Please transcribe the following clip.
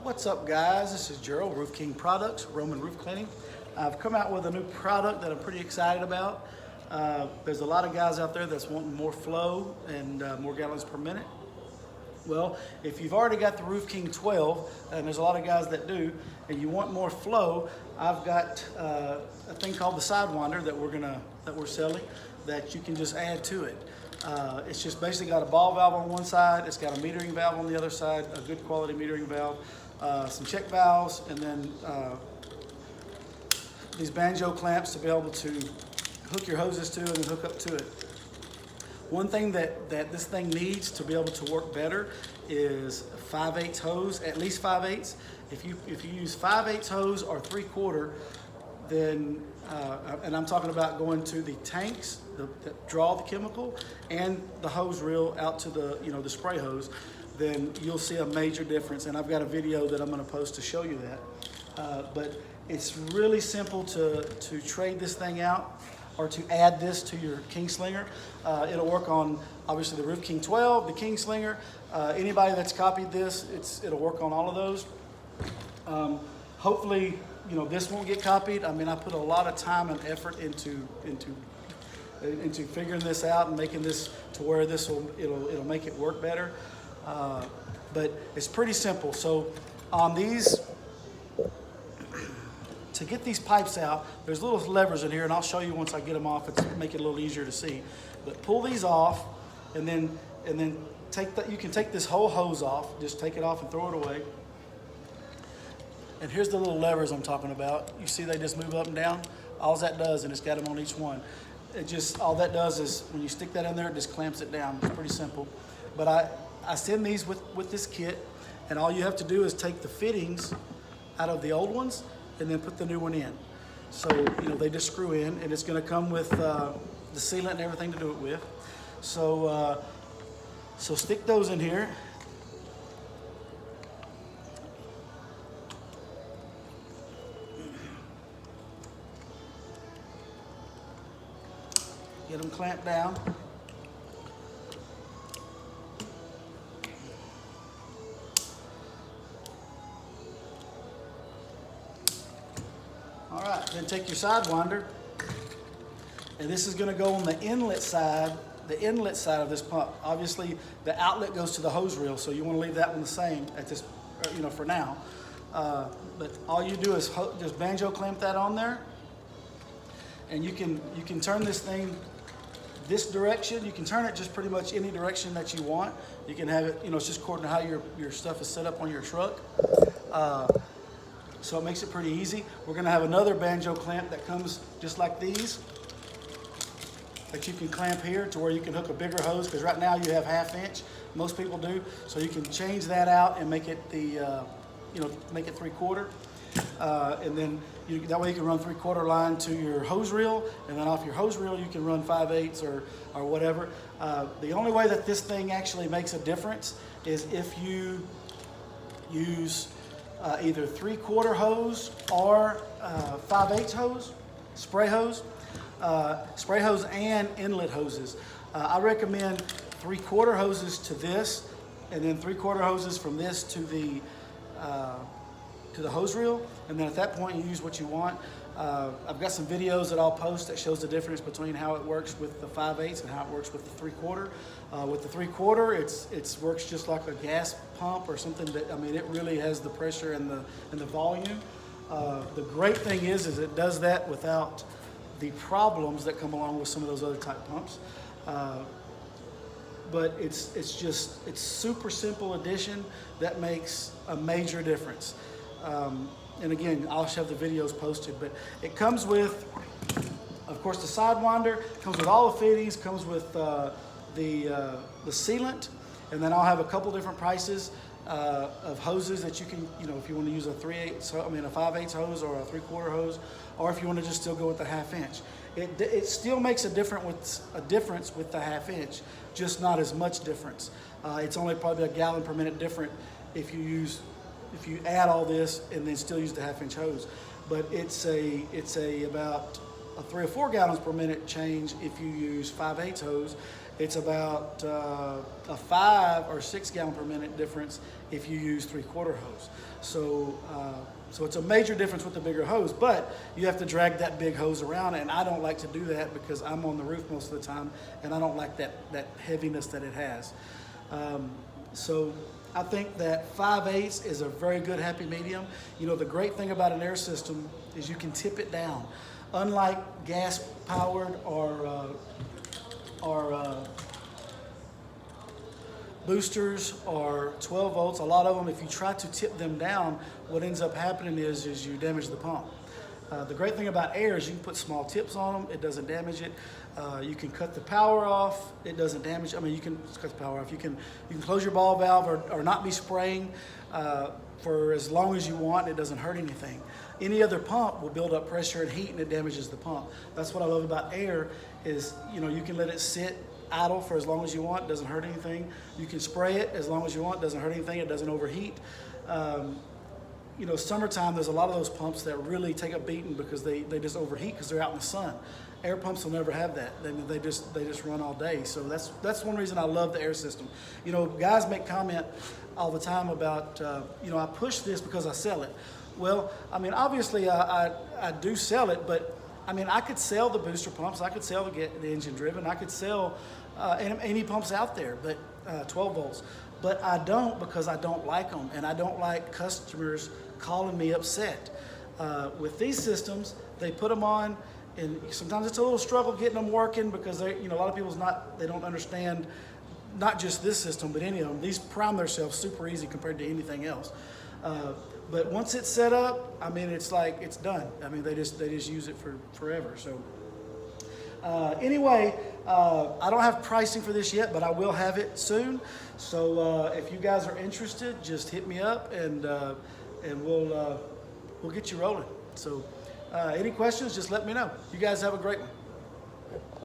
What's up, guys? This is Gerald, Roof King Products, Roman Roof Cleaning. I've come out with a new product that I'm pretty excited about. There's a lot of guys out there that's wanting more flow and more gallons per minute. Well, if you've already got the Roof King 12, and there's a lot of guys that do, and you want more flow, I've got a thing called the Sidewinder that we're selling that you can just add to it. It's just basically got a ball valve on one side, it's got a metering valve on the other side, a good quality metering valve, some check valves, and then these banjo clamps to be able to hook your hoses to and then hook up to it. One thing that this thing needs to be able to work better is 5/8 hose, at least 5/8. If you use 5/8 hose or 3/4, then and I'm talking about going to the tanks that draw the chemical and the hose reel out to the the spray hose, then you'll see a major difference. And I've got a video that I'm going to post to show you that. But it's really simple to trade this thing out or to add this to your King Slinger. It'll work on obviously the Roof King 12, the King Slinger. Anybody that's copied this, it'll work on all of those. Hopefully, this won't get copied. I mean, I put a lot of time and effort into figuring this out and making this to where it'll make it work better. But it's pretty simple. So on these, to get these pipes out, there's little levers in here, and I'll show you once I get them off. It's make it a little easier to see. But pull these off, and then take that. You can take this whole hose off. Just take it off and throw it away. And here's the little levers I'm talking about. You see they just move up and down? All that does, and it's got them on each one. All that does is when you stick that in there, it just clamps it down. It's pretty simple. But I send these with this kit, and all you have to do is take the fittings out of the old ones and then put the new one in. So, they just screw in, and it's gonna come with the sealant and everything to do it with. So, so stick those in here. Get them clamped down. All right, then take your Sidewinder, and this is going to go on the inlet side of this pump. Obviously, the outlet goes to the hose reel, so you want to leave that one the same at this, for now. But all you do is just banjo clamp that on there, and you can turn this thing this direction. You can turn it just pretty much any direction that you want. You can have it, it's just according to how your stuff is set up on your truck. So it makes it pretty easy. We're gonna have another banjo clamp that comes just like these, that you can clamp here to where you can hook a bigger hose, because right now you have 1/2 inch. Most people do. So you can change that out and make it make it 3/4. And then that way you can run 3/4 line to your hose reel, and then off your hose reel you can run 5/8 or whatever. The only way that this thing actually makes a difference is if you use either 3/4 hose or 5/8 hose, spray hose and inlet hoses. I recommend 3/4 hoses to this, and then 3/4 hoses from this to the hose reel, and then at that point you use what you want. I've got some videos that I'll post that shows the difference between how it works with the 5/8 and how it works with the 3/4. With the 3/4, it works just like a gas pump or something. It really has the pressure and the volume. The great thing is it does that without the problems that come along with some of those other type pumps. But it's super simple addition that makes a major difference. And again, I'll have the videos posted, but it comes with, of course, the Sidewinder, comes with all the fittings, comes with the sealant, and then I'll have a couple different prices of hoses that you can, if you want to use a 5/8 hose or a 3/4 hose, or if you want to just still go with the 1/2 inch. It still makes a difference with the 1/2 inch, just not as much difference. It's only probably a gallon per minute different if you add all this and then still use the 1/2 inch hose. But it's about a 3 or 4 gallons per minute change if you use 5/8 hose, It's about a 5 or 6 gallon per minute difference if you use 3/4 hose. So it's a major difference with the bigger hose, but you have to drag that big hose around, and I don't like to do that because I'm on the roof most of the time, and I don't like that heaviness that it has. So I think that 5/8 is a very good happy medium. You know, the great thing about an air system is you can tip it down. Unlike gas powered or boosters or 12 volts, a lot of them, if you try to tip them down, what ends up happening is you damage the pump. The great thing about air is you can put small tips on them, it doesn't damage it. You can cut the power off, it doesn't damage. I mean, you can cut the power off. You can close your ball valve or not be spraying for as long as you want. It doesn't hurt anything. Any other pump will build up pressure and heat, and it damages the pump. That's what I love about air is, you know, you can let it sit idle for as long as you want. It doesn't hurt anything. You can spray it as long as you want. It doesn't hurt anything. It doesn't overheat. You know, summertime, there's a lot of those pumps that really take a beating because they just overheat because they're out in the sun. Air pumps will never have that. They just run all day. So that's one reason I love the air system. You know, guys make comment all the time about, you know, I push this because I sell it. Well, I mean, obviously I do sell it, but I mean, I could sell the booster pumps. I could sell the engine driven. I could sell any pumps out there, but 12 volts. But I don't because I don't like them, and I don't like customers calling me upset. With these systems, they put them on, and sometimes it's a little struggle getting them working because you know, a lot of people's they don't understand not just this system, but any of them. These prime themselves super easy compared to anything else. But once it's set up, I mean, it's like it's done. I mean, they just use it for forever. So anyway, I don't have pricing for this yet, but I will have it soon. So if you guys are interested, just hit me up, and we'll get you rolling. So any questions, just let me know. You guys have a great one.